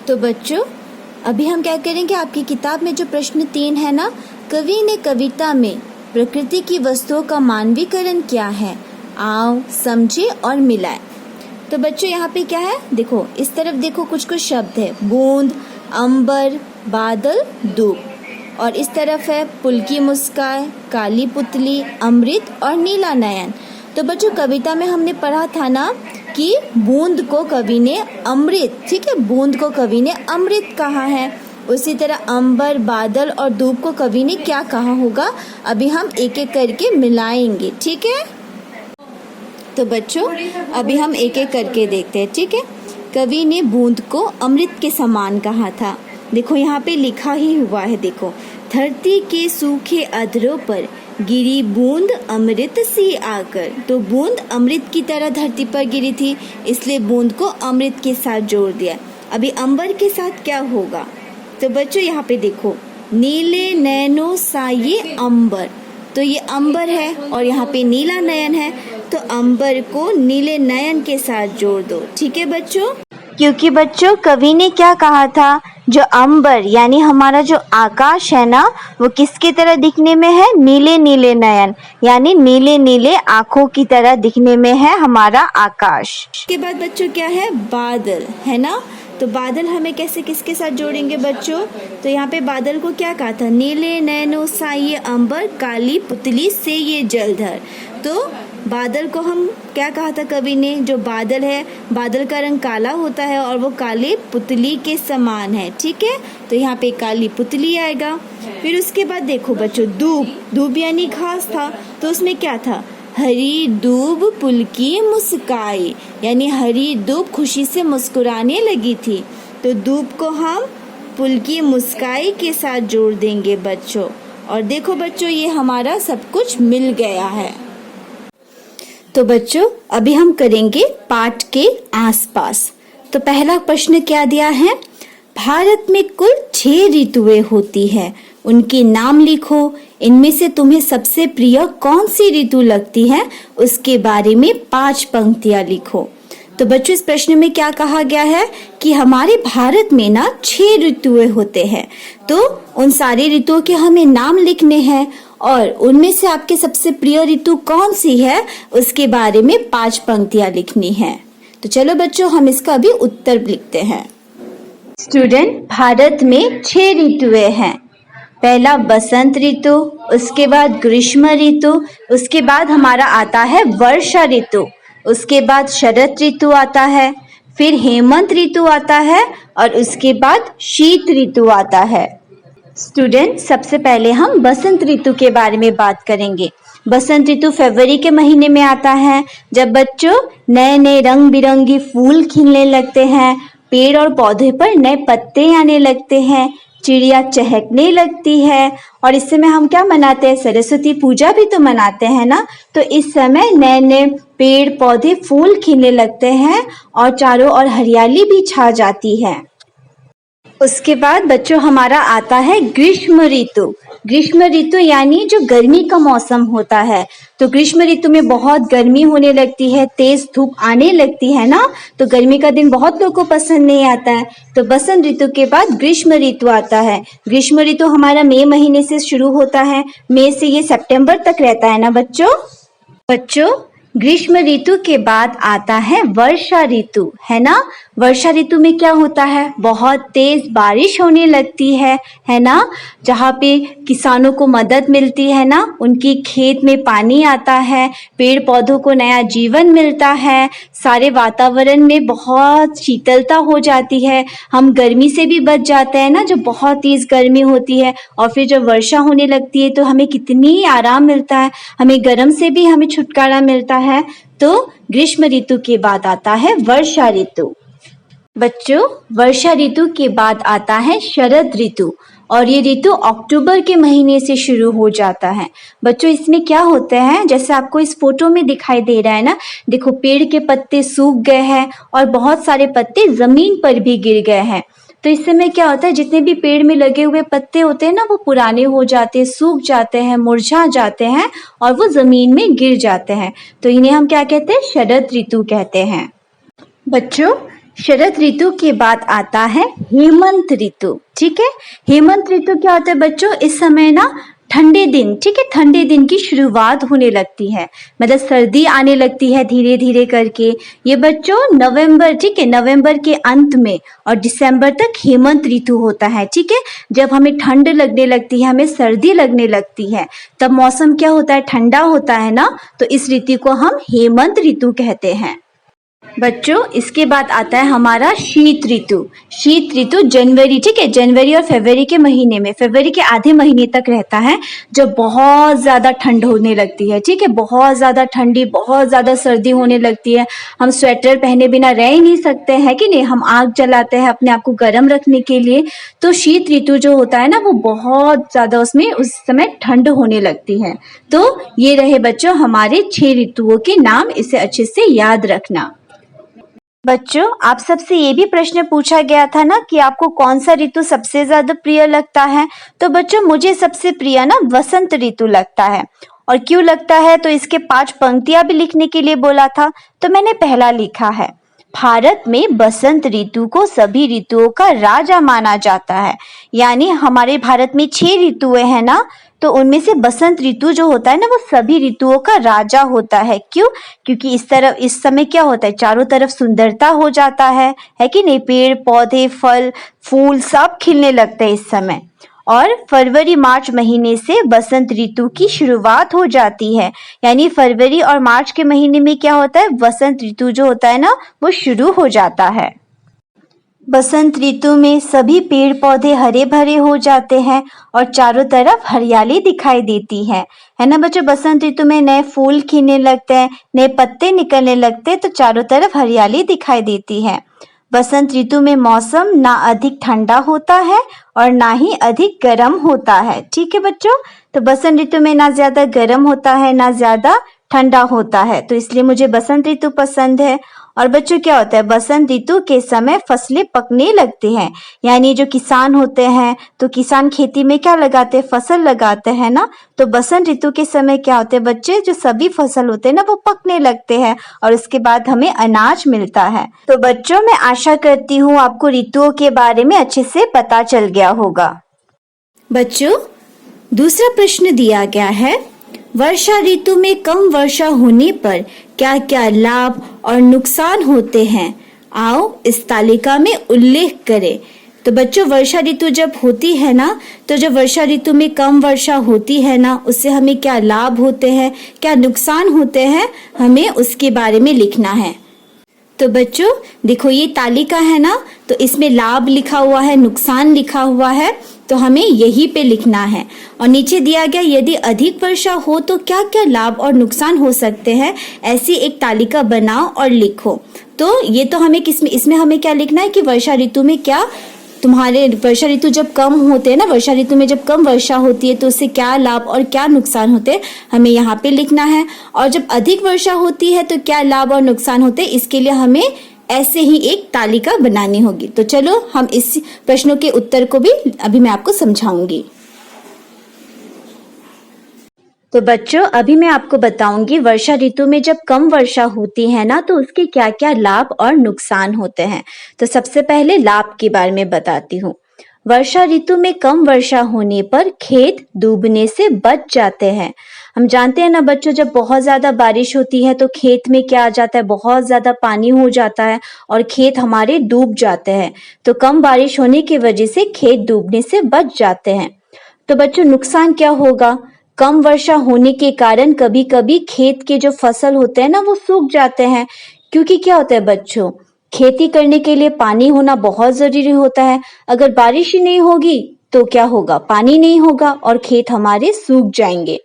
तो बच्चों अभी हम क्या करेंगे, आपकी किताब में जो प्रश्न 3 है ना, कवि ने कविता में प्रकृति की वस्तुओं का मानवीकरण किया है, आओ समझे और मिलाए। तो बच्चों यहाँ पे क्या है, देखो इस तरफ देखो कुछ कुछ शब्द है, बूंद, अंबर, बादल, धूप, और इस तरफ है पुलकी मुस्कान, काली पुतली, अमृत और नीला नयन। तो बच्चों कविता में हमने पढ़ा था ना कि बूंद को कवि ने अमृत, ठीक है, बूंद को कवि ने अमृत कहा है। उसी तरह अंबर, बादल और धूप को कवि ने क्या कहा होगा, अभी हम एक एक करके मिलाएंगे, ठीक है। तो बच्चों अभी हम एक एक करके देखते हैं, ठीक है। कवि ने बूंद को अमृत के समान कहा था। देखो यहाँ पे लिखा ही हुआ है, देखो, धरती के सूखे अधरों पर गिरी बूंद अमृत सी आकर। तो बूंद अमृत की तरह धरती पर गिरी थी, इसलिए बूंद को अमृत के साथ जोड़ दिया। अभी अंबर के साथ क्या होगा, तो बच्चों यहाँ पे देखो, नीले नयनों सा ये अंबर, तो ये अंबर है और यहाँ पे नीला नयन है, तो अंबर को नीले नयन के साथ जोड़ दो, ठीक है बच्चों। क्योंकि बच्चों कवि ने क्या कहा था, जो अंबर यानी हमारा जो आकाश है ना, वो किसकी तरह दिखने में है, नीले नीले नयन यानी नीले नीले आँखों की तरह दिखने में है हमारा आकाश। इसके बाद बच्चों क्या है, बादल है ना, तो बादल हमें कैसे किसके साथ जोड़ेंगे बच्चों, तो यहाँ पे बादल को क्या कहा था, नीले नयनों सा ये अंबर, काली पुतली से ये जलधर। तो बादल को हम क्या कहा था कवि ने, जो बादल है, बादल का रंग काला होता है और वो काली पुतली के समान है, ठीक है, तो यहाँ पे काली पुतली आएगा। फिर उसके बाद देखो बच्चों, धूप, धूप यानी घास था, तो उसमें क्या था, हरी दूब पुलकी मुस्काई, यानी हरी दूब खुशी से मुस्कुराने लगी थी, तो धूप को हम पुलकी मुस्काई के साथ जोड़ देंगे बच्चों। और देखो बच्चों ये हमारा सब कुछ मिल गया है। तो बच्चों अभी हम करेंगे पाठ के आसपास। तो पहला प्रश्न क्या दिया है, भारत में कुल 6 ऋतुएं होती है, उनके नाम लिखो, इनमें से तुम्हें सबसे प्रिय कौन सी ऋतु लगती है, उसके बारे में 5 पंक्तियां लिखो। तो बच्चों इस प्रश्न में क्या कहा गया है कि हमारे भारत में ना 6 ऋतुएं होते हैं, तो उन सारी ऋतुओं के हमें नाम लिखने हैं और उनमें से आपके सबसे प्रिय ऋतु कौन सी है उसके बारे में 5 पंक्तियां लिखनी है। तो चलो बच्चों हम इसका अभी उत्तर लिखते हैं। स्टूडेंट, भारत में 6 ऋतुएं हैं। पहला बसंत ऋतु, उसके बाद ग्रीष्म ऋतु, उसके बाद हमारा आता है वर्षा ऋतु, उसके बाद शरद ऋतु आता है, फिर हेमंत ऋतु आता है और उसके बाद शीत ऋतु आता है। स्टूडेंट, सबसे पहले हम बसंत ऋतु के बारे में बात करेंगे। बसंत ऋतु फरवरी के महीने में आता है, जब बच्चों नए नए रंग बिरंगी फूल खिलने लगते हैं, पेड़ और पौधे पर नए पत्ते आने लगते हैं, चिड़िया चहकने लगती है, और इस समय हम क्या मनाते हैं, सरस्वती पूजा भी तो मनाते हैं ना। तो इस समय नए नए पेड़ पौधे फूल खिलने लगते हैं और चारों ओर हरियाली भी छा जाती है। उसके बाद बच्चों हमारा आता है ग्रीष्म ऋतु। ग्रीष्म ऋतु यानी जो गर्मी का मौसम होता है, तो ग्रीष्म ऋतु में बहुत गर्मी होने लगती है, तेज धूप आने लगती है ना, तो गर्मी का दिन बहुत लोगों को पसंद नहीं आता है। तो बसंत ऋतु के बाद ग्रीष्म ऋतु आता है। ग्रीष्म ऋतु हमारा मई महीने से शुरू होता है, मई से ये सितंबर तक रहता है ना बच्चों। ग्रीष्म ऋतु के बाद आता है वर्षा ऋतु, है ना। वर्षा ऋतु में क्या होता है, बहुत तेज बारिश होने लगती है ना, जहाँ पे किसानों को मदद मिलती है ना, उनकी खेत में पानी आता है, पेड़ पौधों को नया जीवन मिलता है, सारे वातावरण में बहुत शीतलता हो जाती है, हम गर्मी से भी बच जाते हैं ना, जो बहुत तेज गर्मी होती है। और फिर जब वर्षा होने लगती है तो हमें कितनी आराम मिलता है, हमें गर्म से भी हमें छुटकारा मिलता है। तो ग्रीष्म ऋतु के बाद आता है वर्षा ऋतु। बच्चों, वर्षा ऋतु के बाद आता है शरद ऋतु, और ये ऋतु अक्टूबर के महीने से शुरू हो जाता है। बच्चों इसमें क्या होता है, जैसे आपको इस फोटो में दिखाई दे रहा है ना, देखो पेड़ के पत्ते सूख गए हैं और बहुत सारे पत्ते जमीन पर भी गिर गए हैं। तो इस समय क्या होता है, जितने भी पेड़ में लगे हुए पत्ते होते हैं ना, वो पुराने हो जाते हैं, सूख जाते हैं, मुरझा जाते हैं और वो जमीन में गिर जाते हैं। तो इन्हें हम क्या कहते हैं, शरद ऋतु कहते हैं। बच्चों, शरद ऋतु के बाद आता है हेमंत ऋतु। ठीक है, हेमंत ऋतु क्या होता है बच्चों, इस समय ना ठंडे दिन, ठीक है, ठंडे दिन की शुरुआत होने लगती है, मतलब सर्दी आने लगती है धीरे धीरे करके। ये बच्चों नवंबर, ठीक है, नवंबर के अंत में और दिसंबर तक हेमंत ऋतु होता है। ठीक है, जब हमें ठंड लगने लगती है, हमें सर्दी लगने लगती है, तब मौसम क्या होता है, ठंडा होता है ना, तो इस ऋतु को हम हेमंत ऋतु कहते हैं। बच्चों इसके बाद आता है हमारा शीत ऋतु। शीत ऋतु जनवरी, ठीक है, जनवरी और फरवरी के महीने में, फरवरी के आधे महीने तक रहता है, जब बहुत ज्यादा ठंड होने लगती है। ठीक है, बहुत ज्यादा ठंडी, बहुत ज्यादा सर्दी होने लगती है, हम स्वेटर पहने बिना रह ही नहीं सकते हैं कि नहीं, हम आग जलाते हैं अपने आप को गर्म रखने के लिए। तो शीत ऋतु जो होता है ना, वो बहुत ज्यादा उसमें उस समय ठंड होने लगती है। तो ये रहे बच्चों हमारे 6 ऋतुओं के नाम, इसे अच्छे से याद रखना। बच्चों आप सबसे ये भी प्रश्न पूछा गया था ना कि आपको कौन सा ऋतु सबसे ज्यादा प्रिय लगता है। तो बच्चों मुझे सबसे प्रिय ना वसंत ऋतु लगता है। और क्यों लगता है, तो इसके 5 पंक्तियां भी लिखने के लिए बोला था, तो मैंने पहला लिखा है, भारत में बसंत ऋतु को सभी ऋतुओं का राजा माना जाता है। यानी हमारे भारत में 6 ऋतुएं हैं ना, तो उनमें से बसंत ऋतु जो होता है ना, वो सभी ऋतुओं का राजा होता है। क्यों? क्योंकि इस समय क्या होता है, चारों तरफ सुंदरता हो जाता है कि नहीं, पेड़ पौधे फल फूल सब खिलने लगते हैं इस समय। और फरवरी मार्च महीने से बसंत ऋतु की शुरुआत हो जाती है। यानी फरवरी और मार्च के महीने में क्या होता है, बसंत ऋतु जो होता है ना, वो शुरू हो जाता है। बसंत ऋतु में सभी पेड़ पौधे हरे भरे हो जाते हैं और चारों तरफ हरियाली दिखाई देती है ना बच्चों। बसंत ऋतु में नए फूल खिलने लगते हैं, नए पत्ते निकलने लगते हैं, तो चारों तरफ हरियाली दिखाई देती है। बसंत ऋतु में मौसम ना अधिक ठंडा होता है और ना ही अधिक गर्म होता है। ठीक है बच्चों, तो बसंत ऋतु में ना ज्यादा गर्म होता है ना ज्यादा ठंडा होता है, तो इसलिए मुझे बसंत ऋतु पसंद है। और बच्चों क्या होता है, बसंत ऋतु के समय फसलें पकने लगती हैं। यानी जो किसान होते हैं, तो किसान खेती में क्या लगाते हैं, फसल लगाते हैं ना। तो बसंत ऋतु के समय क्या होते हैं बच्चे, जो सभी फसल होते हैं ना, वो पकने लगते हैं और उसके बाद हमें अनाज मिलता है। तो बच्चों मैं आशा करती हूँ आपको ऋतुओं के बारे में अच्छे से पता चल गया होगा। बच्चों दूसरा प्रश्न दिया गया है, वर्षा ऋतु में कम वर्षा होने पर क्या क्या लाभ और नुकसान होते हैं, आओ इस तालिका में उल्लेख करें। तो बच्चों वर्षा ऋतु जब होती है ना, तो जब वर्षा ऋतु में कम वर्षा होती है ना, उससे हमें क्या लाभ होते हैं, क्या नुकसान होते हैं, हमें उसके बारे में लिखना है। तो बच्चों देखो ये तालिका है ना, तो इसमें लाभ लिखा हुआ है, नुकसान लिखा हुआ है, तो हमें यही पे लिखना है। और नीचे दिया गया यदि अधिक वर्षा हो तो क्या क्या लाभ और नुकसान हो सकते हैं, ऐसी एक तालिका बनाओ और लिखो। तो ये तो हमें इसमें हमें क्या लिखना है कि वर्षा ऋतु में क्या तुम्हारे, वर्षा ऋतु जब कम होते हैं ना, वर्षा ऋतु में जब कम वर्षा होती है तो उससे क्या लाभ और क्या नुकसान होते हैं, हमें यहाँ पे लिखना है। और जब अधिक वर्षा होती है तो क्या लाभ और नुकसान होते हैं, इसके लिए हमें ऐसे ही एक तालिका बनानी होगी। तो चलो हम इस प्रश्नों के उत्तर को भी अभी मैं आपको समझाऊंगी। तो बच्चों अभी मैं आपको बताऊंगी वर्षा ऋतु में जब कम वर्षा होती है ना, तो उसके क्या क्या लाभ और नुकसान होते हैं। तो सबसे पहले लाभ के बारे में बताती हूँ। वर्षा ऋतु में कम वर्षा होने पर खेत डूबने से बच जाते हैं। हम जानते हैं ना बच्चों, जब बहुत ज्यादा बारिश होती है तो खेत में क्या आ जाता है, बहुत ज्यादा पानी हो जाता है और खेत हमारे डूब जाते हैं। तो कम बारिश होने की वजह से खेत डूबने से बच जाते हैं। तो बच्चों नुकसान क्या होगा, कम वर्षा होने के कारण कभी कभी खेत के जो फसल होते हैं ना, वो सूख जाते हैं। क्योंकि क्या होता है बच्चों, खेती करने के लिए पानी होना बहुत जरूरी होता है। अगर बारिश ही नहीं होगी तो क्या होगा, पानी नहीं होगा और खेत हमारे सूख जाएंगे।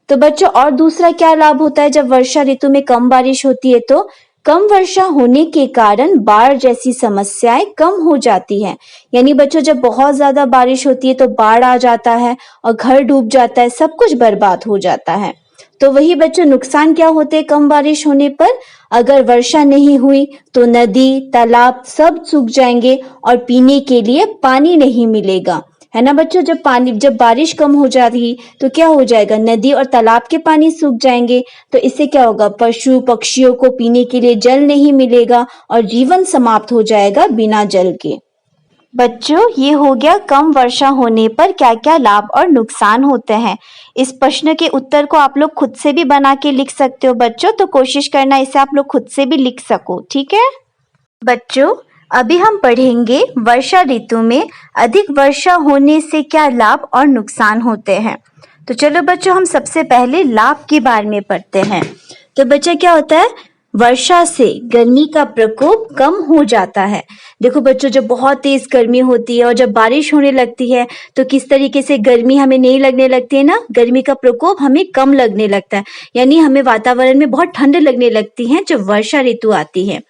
तो बच्चों और दूसरा क्या लाभ होता है जब वर्षा ऋतु में कम बारिश होती है, तो कम वर्षा होने के कारण बाढ़ जैसी समस्याएं कम हो जाती है। यानी बच्चों जब बहुत ज्यादा बारिश होती है तो बाढ़ आ जाता है और घर डूब जाता है, सब कुछ बर्बाद हो जाता है। तो वही बच्चों नुकसान क्या होते हैं कम बारिश होने पर, अगर वर्षा नहीं हुई तो नदी तालाब सब सूख जाएंगे और पीने के लिए पानी नहीं मिलेगा। है ना बच्चों। जब बारिश कम हो जाती तो क्या हो जाएगा, नदी और तालाब के पानी सूख जाएंगे। तो इससे क्या होगा, पशु पक्षियों को पीने के लिए जल नहीं मिलेगा और जीवन समाप्त हो जाएगा बिना जल के। बच्चों, ये हो गया कम वर्षा होने पर क्या क्या लाभ और नुकसान होते हैं। इस प्रश्न के उत्तर को आप लोग खुद से भी बना के लिख सकते हो बच्चों, तो कोशिश करना इसे आप लोग खुद से भी लिख सको, ठीक है बच्चों। अभी हम पढ़ेंगे वर्षा ऋतु में अधिक वर्षा होने से क्या लाभ और नुकसान होते हैं। तो चलो बच्चों, हम सबसे पहले लाभ के बारे में पढ़ते हैं। तो बच्चा क्या होता है, वर्षा से गर्मी का प्रकोप कम हो जाता है। देखो बच्चों, जब बहुत तेज गर्मी होती है और जब बारिश होने लगती है तो किस तरीके से गर्मी हमें नहीं लगने लगती है ना, गर्मी का प्रकोप हमें कम लगने लगता है, यानी हमें वातावरण में बहुत ठंड लगने लगती है जब वर्षा ऋतु आती है।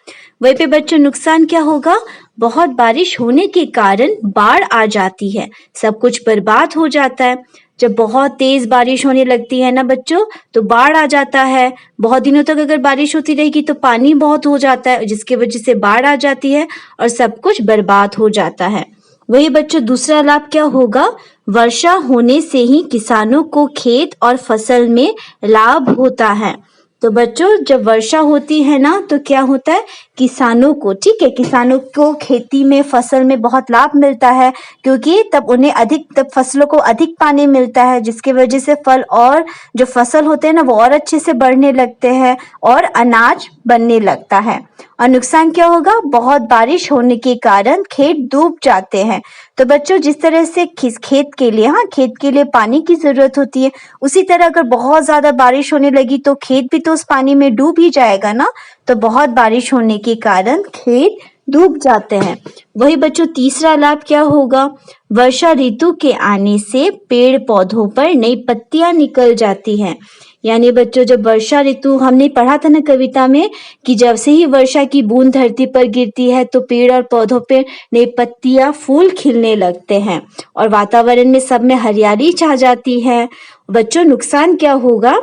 वहीं पे बच्चों नुकसान क्या होगा, बहुत बारिश होने के कारण बाढ़ आ जाती है, सब कुछ बर्बाद हो जाता है। जब बहुत तेज बारिश होने लगती है ना बच्चों, तो बाढ़ आ जाता है। बहुत दिनों तक अगर बारिश होती रहेगी तो पानी बहुत हो जाता है, जिसकी वजह से बाढ़ आ जाती है और सब कुछ बर्बाद हो जाता है। वही बच्चों दूसरा लाभ क्या होगा, वर्षा होने से ही किसानों को खेत और फसल में लाभ होता है। तो बच्चों जब वर्षा होती है ना तो क्या होता है, किसानों को, ठीक है, किसानों को खेती में फसल में बहुत लाभ मिलता है, क्योंकि तब फसलों को अधिक पानी मिलता है, जिसकी वजह से फल और जो फसल होते हैं ना वो और अच्छे से बढ़ने लगते हैं और अनाज बनने लगता है। और नुकसान क्या होगा, बहुत बारिश होने के कारण खेत डूब जाते हैं। तो बच्चों जिस तरह से खेत के लिए पानी की जरूरत होती है, उसी तरह अगर बहुत ज्यादा बारिश होने लगी तो खेत भी तो उस पानी में डूब ही जाएगा ना। तो बहुत बारिश होने के कारण खेत डूब जाते हैं। वही बच्चों तीसरा लाभ क्या होगा, वर्षा ऋतु के आने से पेड़ पौधों पर नई पत्तियां निकल जाती हैं। यानी बच्चों जब वर्षा ऋतु, हमने पढ़ा था ना कविता में कि जब से ही वर्षा की बूंद धरती पर गिरती है तो पेड़ और पौधों पे नई पत्तियां फूल खिलने लगते हैं और वातावरण में सब में हरियाली छा जाती है। बच्चों नुकसान क्या होगा,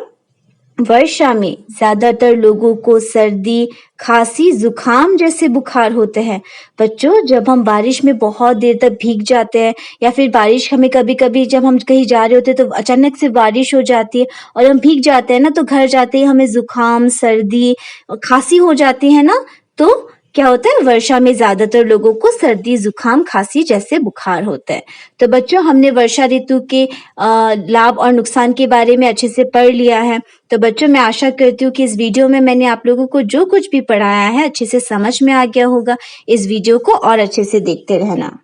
वर्षा में ज्यादातर लोगों को सर्दी खांसी जुकाम जैसे बुखार होते हैं। बच्चों जब हम बारिश में बहुत देर तक भीग जाते हैं या फिर बारिश हमें कभी कभी जब हम कहीं जा रहे होते हैं तो अचानक से बारिश हो जाती है और हम भीग जाते हैं ना, तो घर जाते ही हमें जुकाम सर्दी खांसी हो जाती है ना। तो क्या होता है, वर्षा में ज्यादातर लोगों को सर्दी जुकाम खांसी जैसे बुखार होता है। तो बच्चों हमने वर्षा ऋतु के लाभ और नुकसान के बारे में अच्छे से पढ़ लिया है। तो बच्चों मैं आशा करती हूँ कि इस वीडियो में मैंने आप लोगों को जो कुछ भी पढ़ाया है अच्छे से समझ में आ गया होगा। इस वीडियो को और अच्छे से देखते रहना।